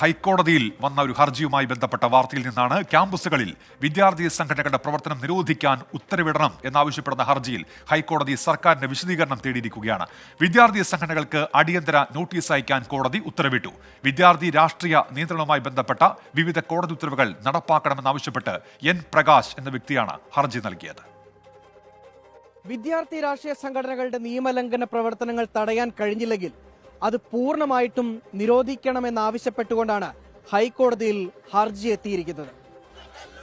ഹൈക്കോടതിയിൽ വന്ന ഒരു ഹർജിയുമായി ബന്ധപ്പെട്ട വാർത്തയിൽ നിന്നാണ്. ക്യാമ്പസുകളിൽ വിദ്യാർത്ഥി സംഘടനകളുടെ പ്രവർത്തനം നിരോധിക്കാൻ ഉത്തരവിടണം എന്നാവശ്യപ്പെടുന്ന ഹർജിയിൽ ഹൈക്കോടതി സർക്കാരിന്റെ വിശദീകരണം തേടിയിരിക്കുകയാണ്. വിദ്യാർത്ഥി സംഘടനകൾക്ക് അടിയന്തര നോട്ടീസ് അയക്കാൻ കോടതി ഉത്തരവിട്ടു. വിദ്യാർത്ഥി രാഷ്ട്രീയ നിയന്ത്രണവുമായി ബന്ധപ്പെട്ട വിവിധ കോടതി ഉത്തരവുകൾ നടപ്പാക്കണമെന്നാവശ്യപ്പെട്ട് എൻ പ്രകാശ് എന്ന വ്യക്തിയാണ് ഹർജി നൽകിയത്. വിദ്യാർത്ഥി രാഷ്ട്രീയ സംഘടനകളുടെ നിയമലംഘന പ്രവർത്തനങ്ങൾ തടയാൻ കഴിഞ്ഞില്ലെങ്കിൽ അത് പൂർണ്ണമായിട്ടും നിരോധിക്കണമെന്നാവശ്യപ്പെട്ടുകൊണ്ടാണ് ഹൈക്കോടതിയിൽ ഹർജി എത്തിയിരിക്കുന്നത്.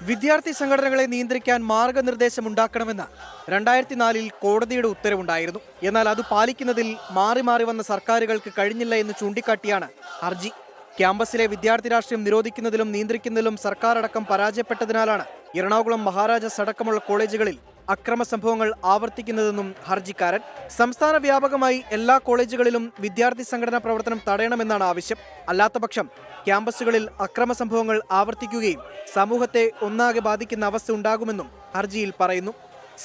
വിദ്യാർത്ഥി സംഘടനകളെ നിയന്ത്രിക്കാൻ മാർഗനിർദ്ദേശമുണ്ടാക്കണമെന്ന് 2004 കോടതിയുടെ ഉത്തരവുണ്ടായിരുന്നു. എന്നാൽ അത് പാലിക്കുന്നതിൽ മാറി മാറി വന്ന സർക്കാരുകൾക്ക് കഴിഞ്ഞില്ല എന്ന് ചൂണ്ടിക്കാട്ടിയാണ് ഹർജി. ക്യാമ്പസിലെ വിദ്യാർത്ഥി രാഷ്ട്രീയം നിരോധിക്കുന്നതിലും നിയന്ത്രിക്കുന്നതിലും സർക്കാർ അടക്കം പരാജയപ്പെട്ടതിനാലാണ് എറണാകുളം മഹാരാജാസ് അടക്കമുള്ള കോളേജുകളിൽ അക്രമ സംഭവങ്ങൾ ആവർത്തിക്കുന്നതെന്നും ഹർജിക്കാരൻ. സംസ്ഥാന വ്യാപകമായി എല്ലാ കോളേജുകളിലും വിദ്യാർത്ഥി സംഘടനാ പ്രവർത്തനം തടയണമെന്നാണ് ആവശ്യം. അല്ലാത്തപക്ഷം ക്യാമ്പസുകളിൽ അക്രമ സംഭവങ്ങൾ ആവർത്തിക്കുകയും സമൂഹത്തെ ഒന്നാകെ ബാധിക്കുന്ന അവസ്ഥ ഉണ്ടാകുമെന്നും ഹർജിയിൽ പറയുന്നു.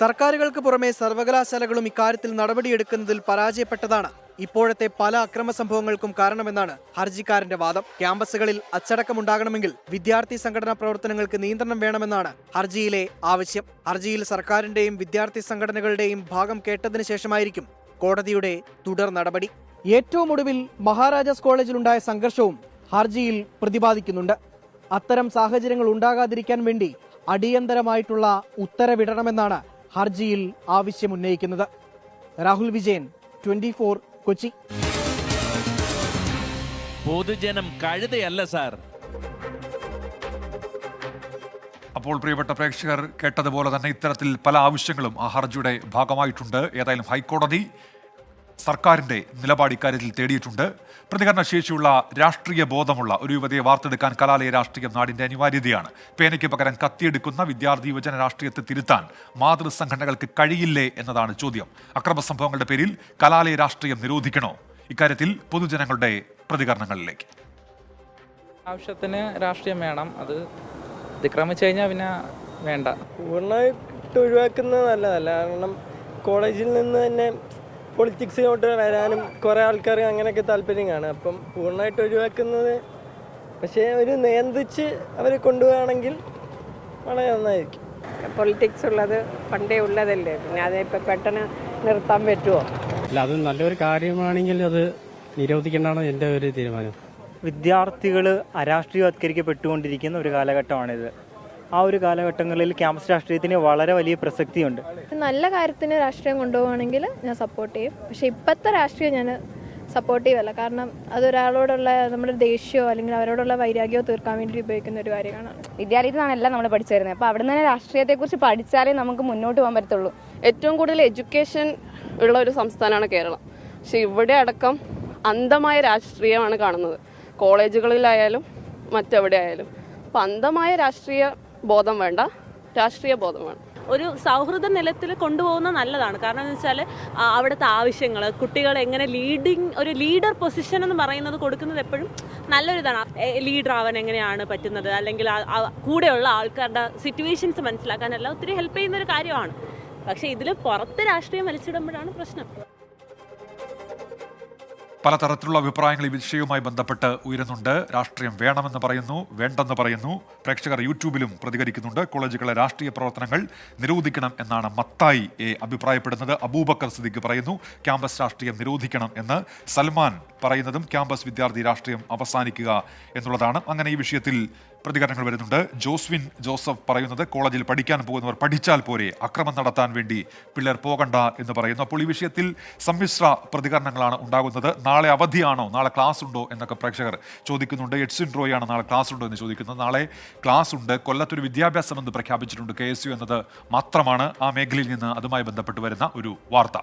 സർക്കാരുകൾക്ക് പുറമെ സർവകലാശാലകളും ഇക്കാര്യത്തിൽ നടപടിയെടുക്കുന്നതിൽ പരാജയപ്പെട്ടതാണ് ഇപ്പോഴത്തെ പല അക്രമ സംഭവങ്ങൾക്കും കാരണമെന്നാണ് ഹർജിക്കാരന്റെ വാദം. ക്യാമ്പസുകളിൽ അച്ചടക്കമുണ്ടാകണമെങ്കിൽ വിദ്യാർത്ഥി സംഘടനാ പ്രവർത്തനങ്ങൾക്ക് നിയന്ത്രണം വേണമെന്നാണ് ഹർജിയിലെ ആവശ്യം. ഹർജിയിൽ സർക്കാരിന്റെയും വിദ്യാർത്ഥി സംഘടനകളുടെയും ഭാഗം കേട്ടതിനു ശേഷമായിരിക്കും കോടതിയുടെ തുടർ നടപടി. ഏറ്റവും ഒടുവിൽ മഹാരാജാസ് കോളേജിലുണ്ടായ സംഘർഷവും ഹർജിയിൽ പ്രതിപാദിക്കുന്നുണ്ട്. അത്തരം സാഹചര്യങ്ങൾ ഉണ്ടാകാതിരിക്കാൻ വേണ്ടി അടിയന്തരമായിട്ടുള്ള ഉത്തരവിടണമെന്നാണ് ഹർജിയിൽ ആവശ്യമുന്നയിക്കുന്നത്. രാഹുൽ വിജയൻ, 24 കൊച്ചി. പൊതുജനം കഴുതയല്ല സാർ. അപ്പോൾ പ്രിയപ്പെട്ട പ്രേക്ഷകർ കേട്ടതുപോലെ തന്നെ ഇത്തരത്തിൽ പല ആവശ്യങ്ങളും ആ ഹർജിയുടെ ഭാഗമായിട്ടുണ്ട്. ഏതായാലും ഹൈക്കോടതി സർക്കാരിന്റെ നിലപാട് ഇക്കാര്യത്തിൽ തേടിയിട്ടുണ്ട്. പ്രതികരണശേഷിയുള്ള രാഷ്ട്രീയ ബോധമുള്ള ഒരു യുവതിയെ വാർത്തെടുക്കാൻ കലാലയ രാഷ്ട്രീയം നാടിന്റെ അനിവാര്യതയാണ്. പേനയ്ക്ക് പകരം കത്തിയെടുക്കുന്ന വിദ്യാർത്ഥി യുവജന രാഷ്ട്രീയത്തെ തിരുത്താൻ മാതൃസംഘടനകൾക്ക് കഴിയില്ലേ എന്നതാണ് ചോദ്യം. അക്രമ സംഭവങ്ങളുടെ പേരിൽ കലാലയ രാഷ്ട്രീയം നിരോധിക്കണോ? ഇക്കാര്യത്തിൽ പൊതുജനങ്ങളുടെ പ്രതികരണങ്ങളിലേക്ക്. ആവശ്യത്തിന് രാഷ്ട്രീയം വേണം. അത് അതിക്രമിച്ചു കഴിഞ്ഞാൽ പിന്നെ വേണ്ട. പൂർണ്ണമായിട്ട് ഒഴിവാക്കുന്നത് നല്ലതല്ല. കാരണം കോളേജിൽ നിന്ന് തന്നെ പൊളിറ്റിക്സിലോട്ട് വരാനും കുറേ ആൾക്കാർ അങ്ങനെയൊക്കെ താല്പര്യം കാണും. അപ്പം പൂർണ്ണമായിട്ട് ഒഴിവാക്കുന്നത്, പക്ഷേ ഒരു നിയന്ത്രിച്ച് അവർ കൊണ്ടുപോവുകയാണെങ്കിൽ വളരെ നന്നായിരിക്കും. പൊളിറ്റിക്സ് ഉള്ളത് പണ്ടേ ഉള്ളതല്ലേ, പിന്നെ അതിപ്പോൾ പെട്ടെന്ന് നിർത്താൻ പറ്റുമോ? അല്ല, അത് നല്ലൊരു കാര്യമാണെങ്കിൽ അത് നിരോധിക്കേണ്ടതാണ് എൻ്റെ ഒരു തീരുമാനം. വിദ്യാർത്ഥികൾ അരാഷ്ട്രീയവത്കരിക്കപ്പെട്ടുകൊണ്ടിരിക്കുന്ന ഒരു കാലഘട്ടമാണിത്. ആ ഒരു കാലഘട്ടങ്ങളിൽ ക്യാമ്പസ് രാഷ്ട്രീയത്തിന് വളരെ വലിയ പ്രസക്തിയുണ്ട്. നല്ല കാര്യത്തിന് രാഷ്ട്രീയം കൊണ്ടുപോവുകയാണെങ്കിൽ ഞാൻ സപ്പോർട്ട് ചെയ്യും. പക്ഷേ ഇപ്പോഴത്തെ രാഷ്ട്രീയം ഞാൻ സപ്പോർട്ട് ചെയ്യുമല്ല. കാരണം അതൊരാളോടുള്ള നമ്മുടെ ദേഷ്യമോ അല്ലെങ്കിൽ അവരോടുള്ള വൈരാഗ്യമോ തീർക്കാൻ വേണ്ടി ഉപയോഗിക്കുന്ന ഒരു കാര്യമാണ്. വിദ്യാലയത്തിലാണ് എല്ലാം നമ്മൾ പഠിച്ചു വരുന്നത്. അപ്പോൾ അവിടെ നിന്ന് രാഷ്ട്രീയത്തെക്കുറിച്ച് പഠിച്ചാലേ നമുക്ക് മുന്നോട്ട് പോകാൻ പറ്റത്തുള്ളൂ. ഏറ്റവും കൂടുതൽ എഡ്യൂക്കേഷൻ ഉള്ള ഒരു സംസ്ഥാനമാണ് കേരളം. പക്ഷെ ഇവിടെ അടക്കം അന്ധമായ രാഷ്ട്രീയമാണ് കാണുന്നത്, കോളേജുകളിലായാലും മറ്റെവിടെ ആയാലും. അപ്പം അന്ധമായ രാഷ്ട്രീയ ബോധം വേണ്ട, രാഷ്ട്രീയ ബോധം വേണം. ഒരു സൗഹൃദ നിലത്തിൽ കൊണ്ടുപോകുന്നത് നല്ലതാണ്. കാരണം എന്ന് വെച്ചാൽ അവിടുത്തെ ആവശ്യങ്ങൾ, കുട്ടികൾ എങ്ങനെ ഒരു ലീഡർ പൊസിഷൻ എന്ന് പറയുന്നത് കൊടുക്കുന്നത് എപ്പോഴും നല്ലൊരിതാണ്. ലീഡർ ആവാൻ എങ്ങനെയാണ് പറ്റുന്നത്, അല്ലെങ്കിൽ കൂടെയുള്ള ആൾക്കാരുടെ സിറ്റുവേഷൻസ് മനസ്സിലാക്കാനെല്ലാം ഒത്തിരി ഹെൽപ്പ് ചെയ്യുന്നൊരു കാര്യമാണ്. പക്ഷേ ഇതിൽ പുറത്ത് രാഷ്ട്രീയം വലിച്ചിടുമ്പോഴാണ് പ്രശ്നം. പലതരത്തിലുള്ള അഭിപ്രായങ്ങൾ ഈ വിഷയവുമായി ബന്ധപ്പെട്ട് ഉയരുന്നുണ്ട്. രാഷ്ട്രീയം വേണമെന്ന് പറയുന്നു, വേണ്ടെന്ന് പറയുന്നു. പ്രേക്ഷകർ യൂട്യൂബിലും പ്രതികരിക്കുന്നുണ്ട്. കോളേജുകളെ രാഷ്ട്രീയ പ്രവർത്തനങ്ങൾ നിരോധിക്കണം എന്നാണ് മത്തായി അഭിപ്രായപ്പെടുന്നത്. അബൂബക്കർ സിദ്ദിഖ് പറയുന്നു ക്യാമ്പസ് രാഷ്ട്രീയം നിരോധിക്കണം എന്ന്. സൽമാൻ പറയുന്നതും ക്യാമ്പസ് വിദ്യാർത്ഥി രാഷ്ട്രീയം അവസാനിക്കുക എന്നുള്ളതാണ്. അങ്ങനെ ഈ വിഷയത്തിൽ പ്രതികരണങ്ങൾ വരുന്നുണ്ട്. ജോസ്വിൻ ജോസഫ് പറയുന്നത് കോളേജിൽ പഠിക്കാൻ പോകുന്നവർ പഠിച്ചാൽ പോരെ, അക്രമം നടത്താൻ വേണ്ടി പിള്ളേർ പോകണ്ട എന്ന് പറയുന്നു. അപ്പോൾ ഈ വിഷയത്തിൽ സമ്മിശ്ര പ്രതികരണങ്ങളാണ് ഉണ്ടാകുന്നത്. നാളെ അവധിയാണോ, നാളെ ക്ലാസ് ഉണ്ടോ എന്നൊക്കെ പ്രേക്ഷകർ ചോദിക്കുന്നുണ്ട്. എഡ്സിൻ റോയാണ് നാളെ ക്ലാസ് ഉണ്ടോ എന്ന് ചോദിക്കുന്നത്. നാളെ ക്ലാസ് ഉണ്ട്. കൊല്ലത്തൊരു വിദ്യാഭ്യാസ ബന്ദ് പ്രഖ്യാപിച്ചിട്ടുണ്ട്. KSU എന്നത് മാത്രമാണ് ആ മേഖലയിൽ നിന്ന് അതുമായി ബന്ധപ്പെട്ട് വരുന്ന ഒരു വാർത്ത.